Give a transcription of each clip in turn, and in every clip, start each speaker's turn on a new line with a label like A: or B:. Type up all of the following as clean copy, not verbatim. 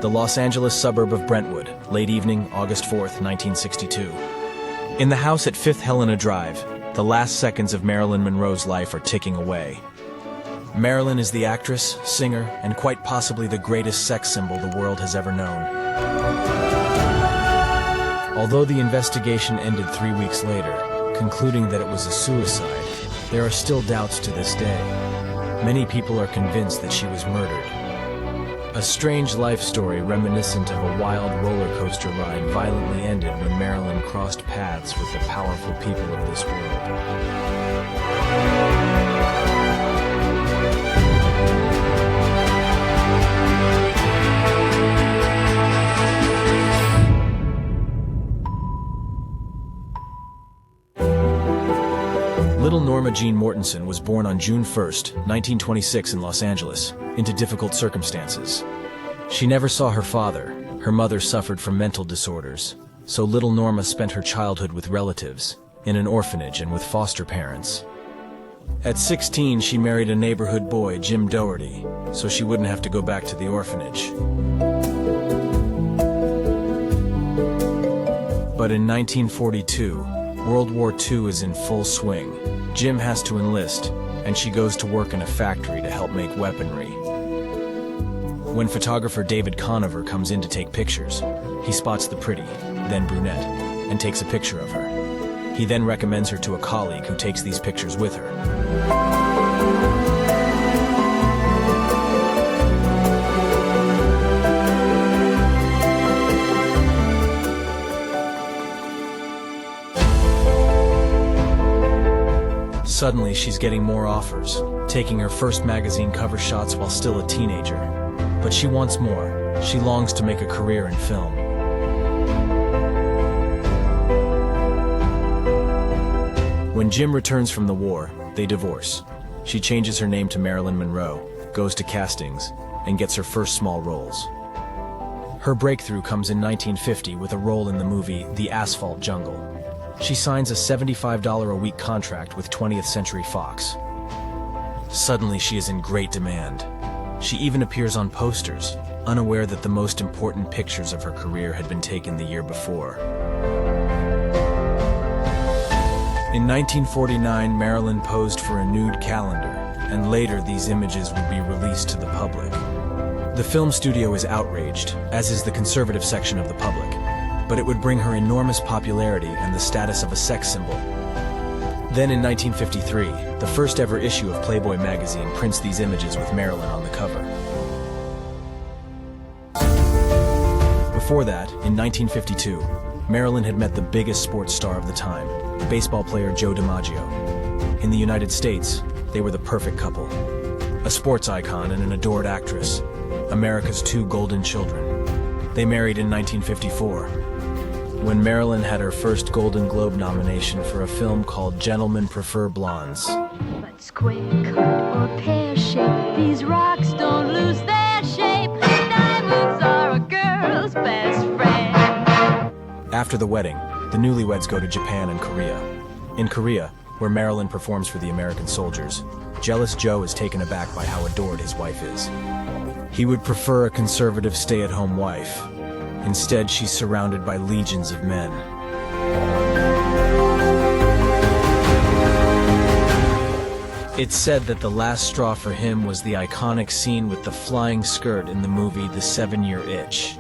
A: the Los Angeles suburb of Brentwood, late evening, August 4th, 1962. In the house at 5th Helena Drive, the last seconds of Marilyn Monroe's life are ticking away. Marilyn is the actress, singer, and quite possibly the greatest sex symbol the world has ever known. Although the investigation ended 3 weeks later, concluding that it was a suicide, there are still doubts to this day. Many people are convinced that she was murdered. A strange life story reminiscent of a wild roller coaster ride violently ended when Marilyn crossed paths with the powerful people of this world. Little Norma Jean Mortensen was born on June 1, 1926 in Los Angeles, into difficult circumstances. She never saw her father. Her mother suffered from mental disorders, so little Norma spent her childhood with relatives, in an orphanage and with foster parents. At 16, she married a neighborhood boy, Jim Doherty, so she wouldn't have to go back to the orphanage. But in 1942, World War II is in full swing. Jim has to enlist, and she goes to work in a factory to help make weaponry. When photographer David Conover comes in to take pictures, he spots the pretty, then brunette, and takes a picture of her. He then recommends her to a colleague who takes these pictures with her. Suddenly, she's getting more offers, taking her first magazine cover shots while still a teenager. But she wants more. She longs to make a career in film. When Jim returns from the war, they divorce. She changes her name to Marilyn Monroe, goes to castings, and gets her first small roles. Her breakthrough comes in 1950 with a role in the movie The Asphalt Jungle. She signs a $75 a week contract with 20th Century Fox. Suddenly, she is in great demand. She even appears on posters, unaware that the most important pictures of her career had been taken the year before. In 1949, Marilyn posed for a nude calendar, and later these images would be released to the public. The film studio is outraged, as is the conservative section of the public. But it would bring her enormous popularity and the status of a sex symbol. Then in 1953, the first ever issue of Playboy magazine prints these images with Marilyn on the cover. Before that, in 1952, Marilyn had met the biggest sports star of the time, baseball player Joe DiMaggio. In the United States, they were the perfect couple. A sports icon and an adored actress, America's two golden children. They married in 1954. When Marilyn had her first Golden Globe nomination for a film called Gentlemen Prefer Blondes.
B: But square cut or pear shape, these rocks don't lose their shape. Diamonds are a girl's best friend.
A: After the wedding, the newlyweds go to Japan and Korea. In Korea, where Marilyn performs for the American soldiers, jealous Joe is taken aback by how adored his wife is. He would prefer a conservative stay-at-home wife. Instead, she's surrounded by legions of men. It's said that the last straw for him was the iconic scene with the flying skirt in the movie The 7-Year Itch.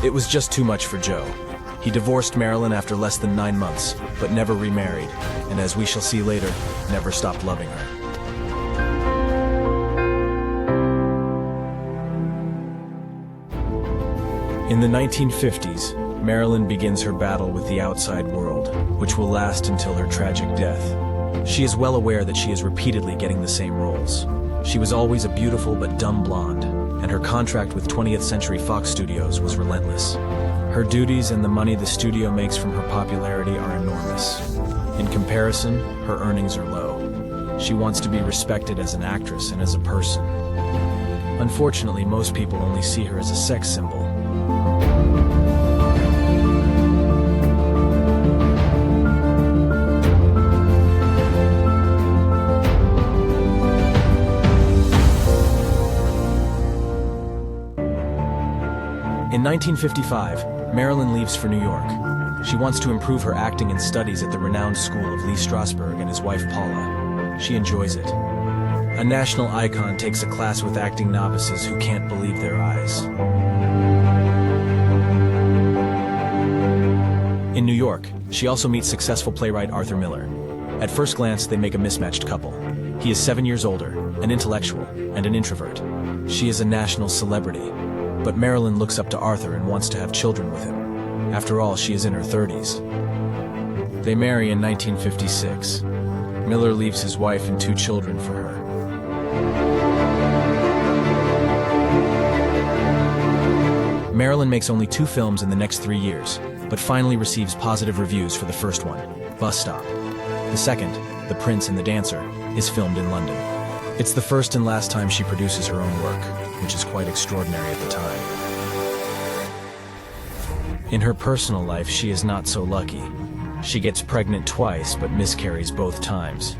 A: It was just too much for Joe. He divorced Marilyn after less than 9 months, but never remarried, and as we shall see later, never stopped loving her. In the 1950s, Marilyn begins her battle with the outside world, which will last until her tragic death. She is well aware that she is repeatedly getting the same roles. She was always a beautiful but dumb blonde, and her contract with 20th Century Fox Studios was relentless. Her duties and the money the studio makes from her popularity are enormous. In comparison, her earnings are low. She wants to be respected as an actress and as a person. Unfortunately, most people only see her as a sex symbol. In 1955, Marilyn leaves for New York. She wants to improve her acting and studies at the renowned school of Lee Strasberg and his wife Paula. She enjoys it. A national icon takes a class with acting novices who can't believe their eyes. In New York, she also meets successful playwright Arthur Miller. At first glance, they make a mismatched couple. He is 7 years older, an intellectual, and an introvert. She is a national celebrity, but Marilyn looks up to Arthur and wants to have children with him. After all, she is in her 30s. They marry in 1956. Miller leaves his wife and 2 children for her. Marilyn makes only 2 films in the next 3 years, but finally receives positive reviews for the first one, Bus Stop. The second, The Prince and the Dancer, is filmed in London. It's the first and last time she produces her own work, which is quite extraordinary at the time. In her personal life, she is not so lucky. She gets pregnant twice, but miscarries both times.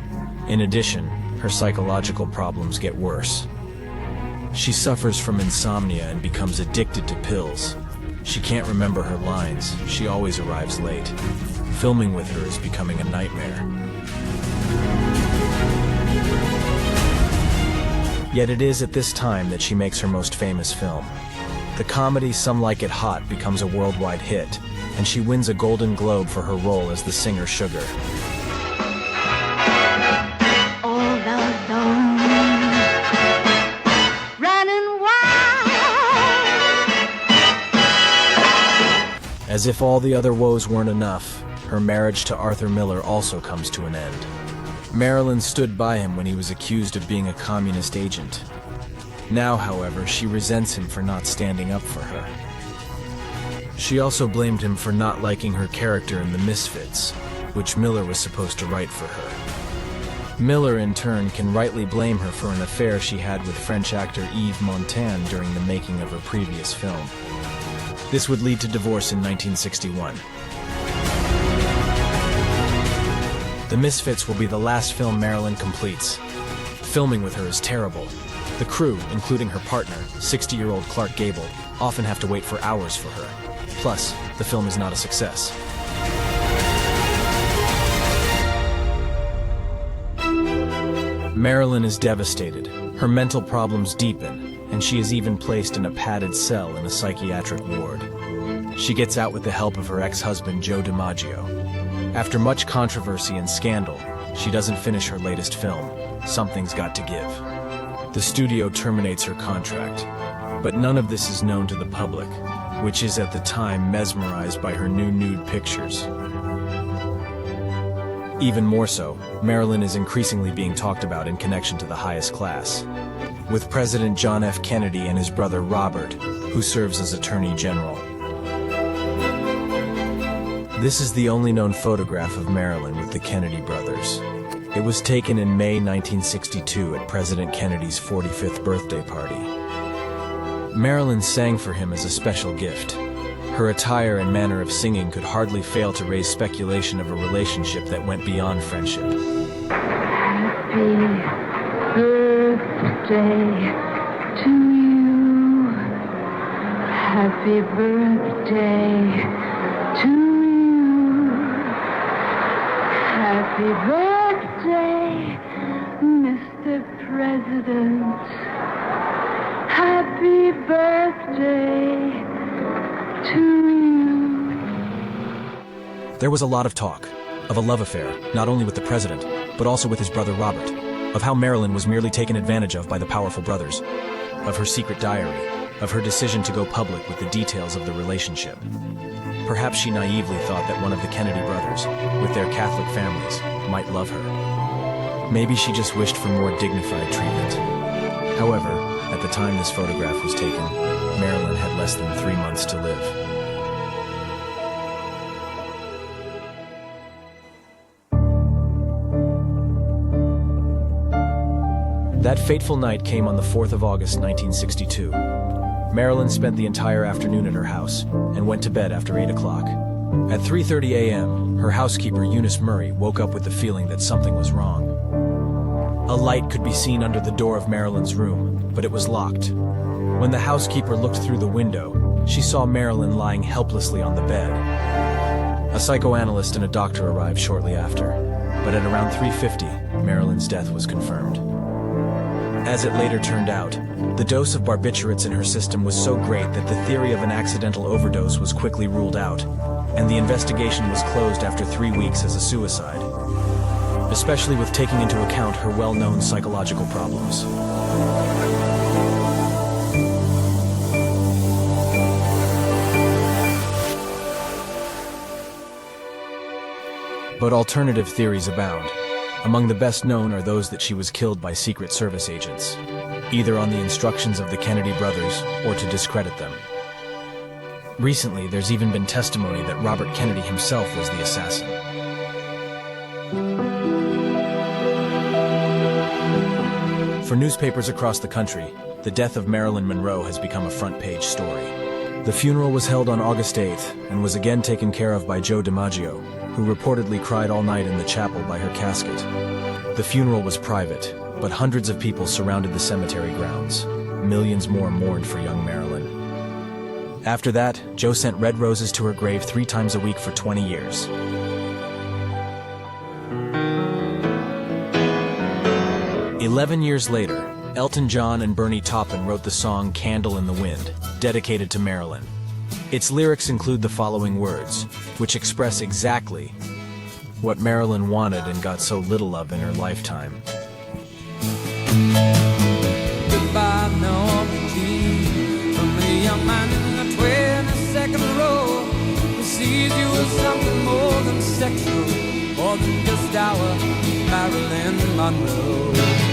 A: In addition, her psychological problems get worse. She suffers from insomnia and becomes addicted to pills. She can't remember her lines. She always arrives late. Filming with her is becoming a nightmare. Yet it is at this time that she makes her most famous film. The comedy Some Like It Hot becomes a worldwide hit, and she wins a Golden Globe for her role as the singer Sugar.
B: All alone, running wild.
A: As if all the other woes weren't enough, her marriage to Arthur Miller also comes to an end. Marilyn stood by him when he was accused of being a communist agent. Now, however, she resents him for not standing up for her. She also blamed him for not liking her character in The Misfits, which Miller was supposed to write for her. Miller, in turn, can rightly blame her for an affair she had with French actor Yves Montand during the making of her previous film. This would lead to divorce in 1961. The Misfits will be the last film Marilyn completes. Filming with her is terrible. The crew, including her partner, 60-year-old Clark Gable, often have to wait for hours for her. Plus, the film is not a success. Marilyn is devastated. Her mental problems deepen, and she is even placed in a padded cell in a psychiatric ward. She gets out with the help of her ex-husband Joe DiMaggio. After much controversy and scandal, she doesn't finish her latest film, Something's Got to Give. The studio terminates her contract, but none of this is known to the public, which is at the time mesmerized by her new nude pictures. Even more so, Marilyn is increasingly being talked about in connection to the highest class, with President John F. Kennedy and his brother Robert, who serves as Attorney General. This is the only known photograph of Marilyn with the Kennedy brothers. It was taken in May 1962 at President Kennedy's 45th birthday party. Marilyn sang for him as a special gift. Her attire and manner of singing could hardly fail to raise speculation of a relationship that went beyond friendship.
B: Happy birthday to you. Happy birthday to you. Happy birthday, Mr. President. Happy birthday to you.
A: There was a lot of talk of a love affair, not only with the president, but also with his brother Robert, of how Marilyn was merely taken advantage of by the powerful brothers, of her secret diary, of her decision to go public with the details of the relationship. Perhaps she naively thought that one of the Kennedy brothers, with their Catholic families, might love her. Maybe she just wished for more dignified treatment. However, at the time this photograph was taken, Marilyn had less than 3 months to live. That fateful night came on the 4th of August, 1962. Marilyn spent the entire afternoon at her house and went to bed after 8 o'clock. At 3:30 a.m., her housekeeper, Eunice Murray, woke up with the feeling that something was wrong. A light could be seen under the door of Marilyn's room, but it was locked. When the housekeeper looked through the window, she saw Marilyn lying helplessly on the bed. A psychoanalyst and a doctor arrived shortly after, but at around 3:50, Marilyn's death was confirmed. As it later turned out, the dose of barbiturates in her system was so great that the theory of an accidental overdose was quickly ruled out, and the investigation was closed after 3 weeks as a suicide, especially with taking into account her well-known psychological problems. But alternative theories abound. Among the best known are those that she was killed by Secret Service agents, either on the instructions of the Kennedy brothers or to discredit them. Recently, there's even been testimony that Robert Kennedy himself was the assassin. For newspapers across the country, the death of Marilyn Monroe has become a front-page story. The funeral was held on August 8th and was again taken care of by Joe DiMaggio, who reportedly cried all night in the chapel by her casket. The funeral was private, but hundreds of people surrounded the cemetery grounds. Millions more mourned for young Marilyn. After that, Joe sent red roses to her grave 3 times a week for 20 years. "11 years later, Elton John and Bernie Taupin wrote the song Candle in the Wind, dedicated to Marilyn. Its lyrics include the following words, which express exactly what Marilyn wanted and got so little of in her lifetime.
C: Goodbye, Normandy, from a young man in the 22nd row, who sees you as something more than sexual, more than just our Marilyn Monroe.